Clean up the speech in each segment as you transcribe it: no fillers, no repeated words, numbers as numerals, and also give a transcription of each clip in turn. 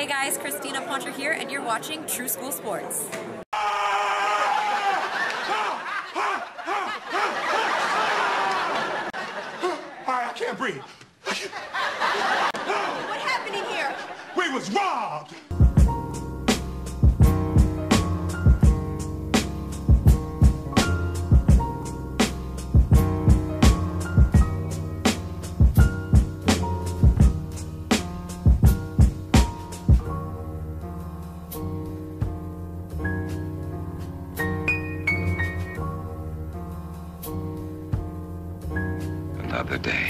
Hey guys, Christina Poncher here, and you're watching True School Sports. I can't breathe. What happened in here? We was robbed. Another day.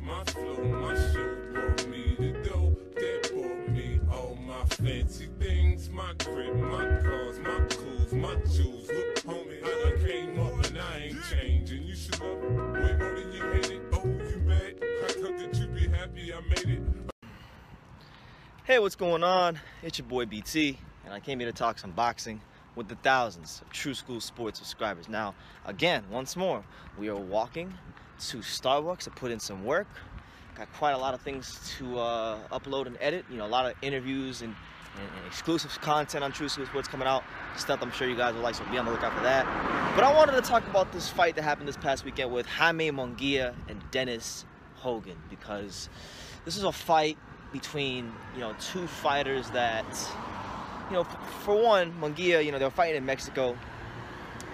My flow, my show brought me to go. That brought me all my fancy things. My crib, my cars, my clothes, my jewels. Look, homie, I done came up and I ain't changing. You should love it way more than you hate it. Oh, you mad? How come that you be happy I made it? Hey, what's going on? It's your boy BT, and I came here to talk some boxing with the thousands of True School Sports subscribers. Now, again, once more, we are walking to Starbucks to put in some work. Got quite a lot of things to upload and edit. You know, a lot of interviews and exclusive content on True School Sports coming out. Stuff I'm sure you guys will like, so be on the lookout for that. But I wanted to talk about this fight that happened this past weekend with Jaime Munguia and Dennis Hogan, because this is a fight between, you know, two fighters that, you know, for one, Munguia, you know, they were fighting in Mexico.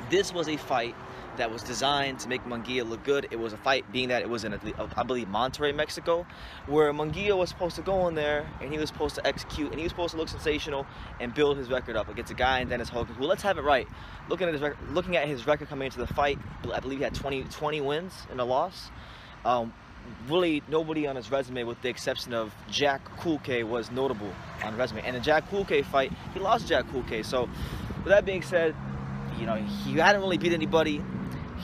This was a fight that was designed to make Munguia look good. It was a fight being that it was in, I believe, Monterrey, Mexico, where Munguia was supposed to go in there and he was supposed to execute and he was supposed to look sensational and build his record up against a guy in Dennis Hogan, who, let's have it right, looking at his record coming into the fight, I believe he had 20 wins and a loss. Really, nobody on his resume, with the exception of Jack Kulke, was notable on resume. And the Jack Kulke fight, he lost Jack Kulke. So, with that being said, you know, he hadn't really beat anybody.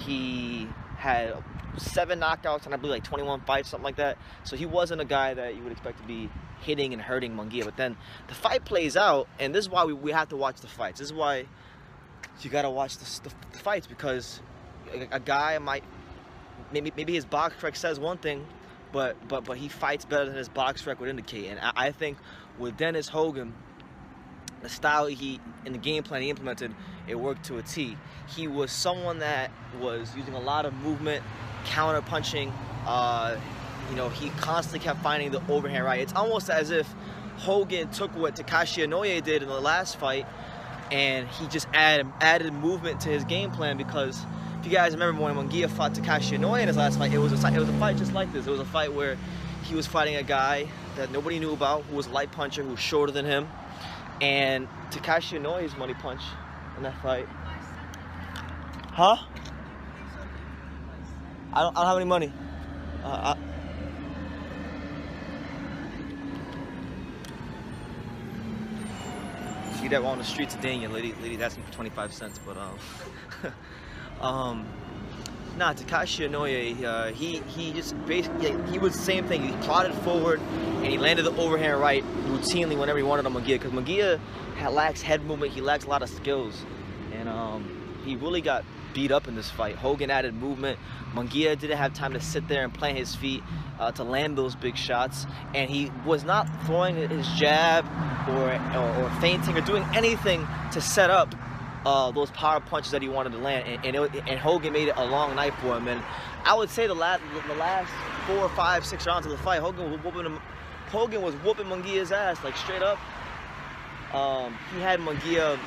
He had 7 knockouts and I believe like 21 fights, something like that. So he wasn't a guy that you would expect to be hitting and hurting Munguia. But then the fight plays out, and this is why we have to watch the fights. This is why you gotta watch the fights, because a guy might. Maybe his box rec says one thing, but he fights better than his box rec would indicate. And I think with Dennis Hogan, the style and the game plan he implemented, it worked to a T. He was someone that was using a lot of movement, counter punching. You know, he constantly kept finding the overhand right. It's almost as if Hogan took what Takashi Inoue did in the last fight, and he just added movement to his game plan. Because if you guys remember when Munguia fought Takashi Inoue in his last fight, it was a fight just like this. It was a fight where he was fighting a guy that nobody knew about, who was a light puncher, who was shorter than him. And Takashi Inoue's money punch in that fight. Huh? I don't have any money. See that on the streets of Dania, lady asking for 25 cents, but nah, Takashi Inoue, he just basically, he was the same thing. He plotted forward and he landed the overhand right routinely whenever he wanted on Munguia, because Munguia lacks head movement, he lacks a lot of skills, and he really got beat up in this fight. Hogan added movement. Munguia didn't have time to sit there and plant his feet to land those big shots, and he was not throwing his jab or feinting or doing anything to set up those power punches that he wanted to land, and Hogan made it a long night for him. And I would say the last 4, 5, 6 rounds of the fight, Hogan was whooping Munguia's ass, like straight up. He had Munguia.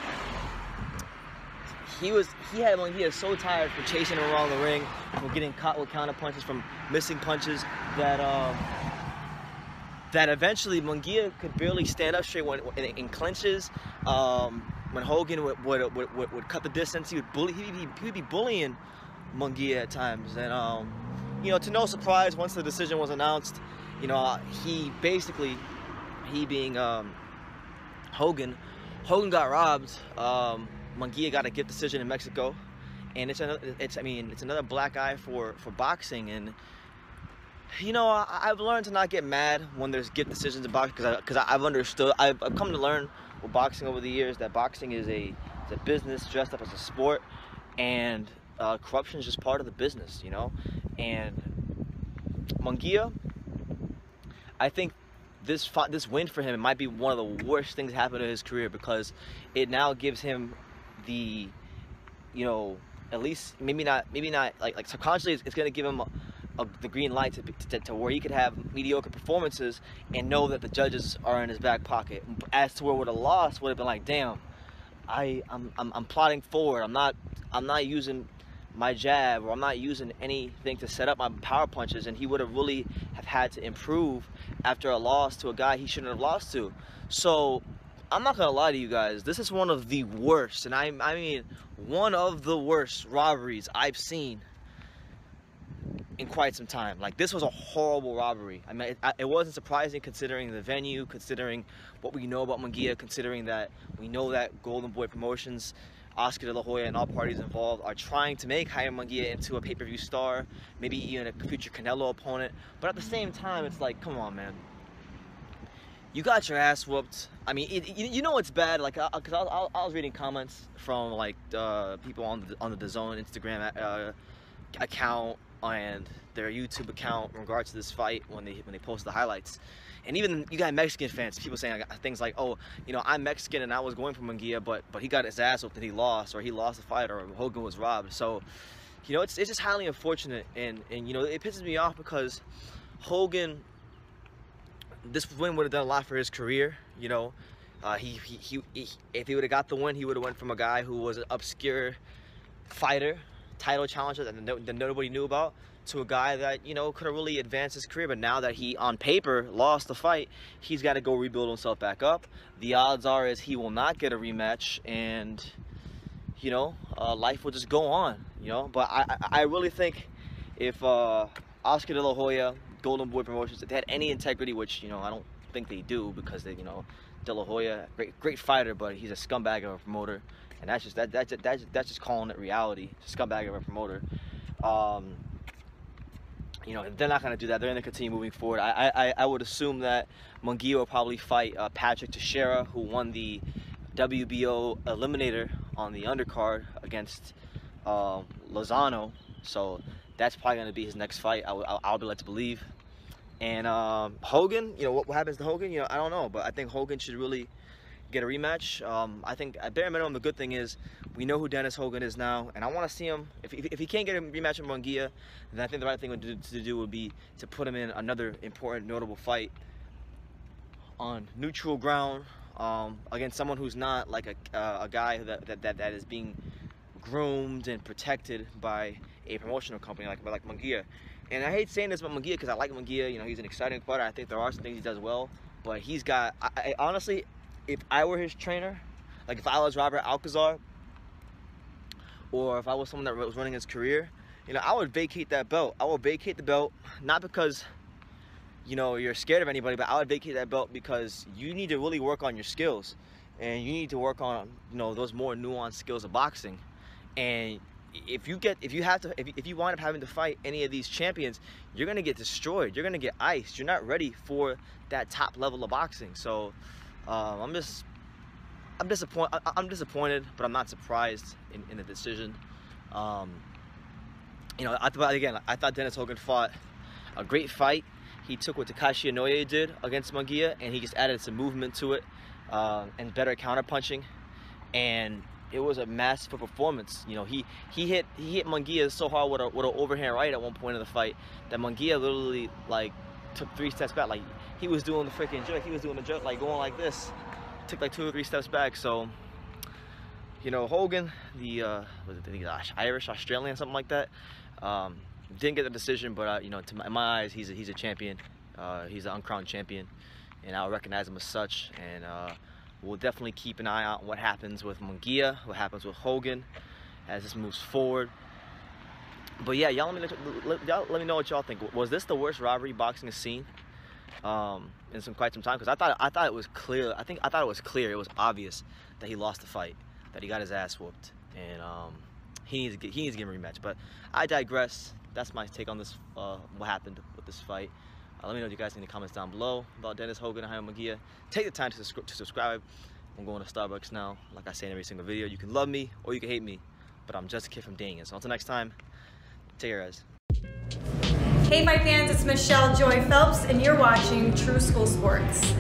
He had Munguia so tired from chasing him around the ring, from getting caught with counter punches, from missing punches, that eventually Munguia could barely stand up straight in clinches. When Hogan would cut the distance, he'd be bullying Munguia at times. And you know, to no surprise, once the decision was announced, you know, he being Hogan got robbed. Munguia got a gift decision in Mexico, and it's another black eye for boxing. And you know, I've learned to not get mad when there's gift decisions in boxing, because I've come to learn with boxing over the years that boxing is a business dressed up as a sport, and corruption is just part of the business, you know. And Munguia, I think this win for him might be one of the worst things that happened in his career, because it now gives him the, you know, at least maybe not like subconsciously it's going to give him the green light to where he could have mediocre performances and know that the judges are in his back pocket. As to where would have lost, would have been like, damn, I'm plotting forward. I'm not using my jab, or I'm not using anything to set up my power punches, and he would have really have had to improve after a loss to a guy he shouldn't have lost to. So I'm not gonna lie to you guys, this is one of the worst, and I mean one of the worst robberies I've seen in quite some time. Like, this was a horrible robbery. I mean, it wasn't surprising considering the venue, considering what we know about Munguia, considering that we know that Golden Boy Promotions, Oscar De La Hoya, and all parties involved are trying to make Jaime Munguia into a pay-per-view star, maybe even a future Canelo opponent. But at the same time, it's like, come on, man. You got your ass whooped. I mean, you know it's bad. Like, cause I was reading comments from like people on the DAZN Instagram account and their YouTube account in regards to this fight when they posted the highlights. And even you got Mexican fans, people saying things like, oh, you know, I'm Mexican and I was going for Munguia, but he got his ass whooped and he lost, or he lost the fight, or Hogan was robbed. So, you know, it's just highly unfortunate, and you know, it pisses me off because Hogan, this win would have done a lot for his career. You know, if he would have got the win, he would have went from a guy who was an obscure fighter, title challenger that nobody knew about, to a guy that, you know, could have really advanced his career. But now that he on paper lost the fight, he's got to go rebuild himself back up. The odds are is he will not get a rematch, and you know, life will just go on, you know. But I really think if Oscar De La Hoya, Golden Boy Promotions, if they had any integrity, which, you know, I don't think they do, because they, you know, De La Hoya, great fighter, but he's a scumbag of a promoter, and that's just calling it reality. Scumbag of a promoter. You know, they're not going to do that. They're going to continue moving forward. I would assume that Munguia will probably fight Patrick Teixeira, who won the WBO Eliminator on the undercard against Lozano. So that's probably going to be his next fight, I'll be led to believe. And Hogan, you know, what happens to Hogan, you know, I don't know. But I think Hogan should really get a rematch. I think at bare minimum, the good thing is we know who Dennis Hogan is now, and I want to see him. If he can't get a rematch with Munguia, then I think the right thing to do would be to put him in another important, notable fight on neutral ground against someone who's not like a guy that is being groomed and protected by a promotional company like Munguia. And I hate saying this about Munguia because I like Munguia. You know, he's an exciting fighter. I think there are some things he does well, but he's got. I honestly, if I were his trainer, like if I was Robert Alcazar, or if I was someone that was running his career, you know, I would vacate that belt. I would vacate the belt, not because, you know, you're scared of anybody, but I would vacate that belt because you need to really work on your skills, and you need to work on, you know, those more nuanced skills of boxing. And if you wind up having to fight any of these champions, you're gonna get destroyed. You're gonna get iced. You're not ready for that top level of boxing. So I'm disappointed, but I'm not surprised in the decision. You know, I thought Dennis Hogan fought a great fight. He took what Takashi Inoue did against Munguia, and he just added some movement to it and better counterpunching, and it was a masterful performance. You know, he hit Munguia so hard with an overhand right at one point in the fight that Munguia literally like took 3 steps back. Like he was doing the freaking jerk. He was doing the jerk, like going like this. Took like 2 or 3 steps back. So, you know, Hogan, the Irish Australian, something like that, didn't get the decision. But you know, in my eyes, he's a champion. He's an uncrowned champion, and I'll recognize him as such. And we'll definitely keep an eye out on what happens with Munguia, what happens with Hogan as this moves forward. But yeah, y'all let me know what y'all think. Was this the worst robbery boxing has seen in quite some time? Because I thought it was clear. I thought it was clear. It was obvious that he lost the fight, that he got his ass whooped, and he needs to get a rematch. But I digress. That's my take on this. What happened with this fight. Let me know what you guys think in the comments down below about Dennis Hogan and Jaime Munguia. Take the time to subscribe. I'm going to Starbucks now. Like I say in every single video, you can love me or you can hate me, but I'm just a kid from Daniel. So until next time, take care, guys. Hey Fight fans, it's Michelle Joy Phelps and you're watching True School Sports.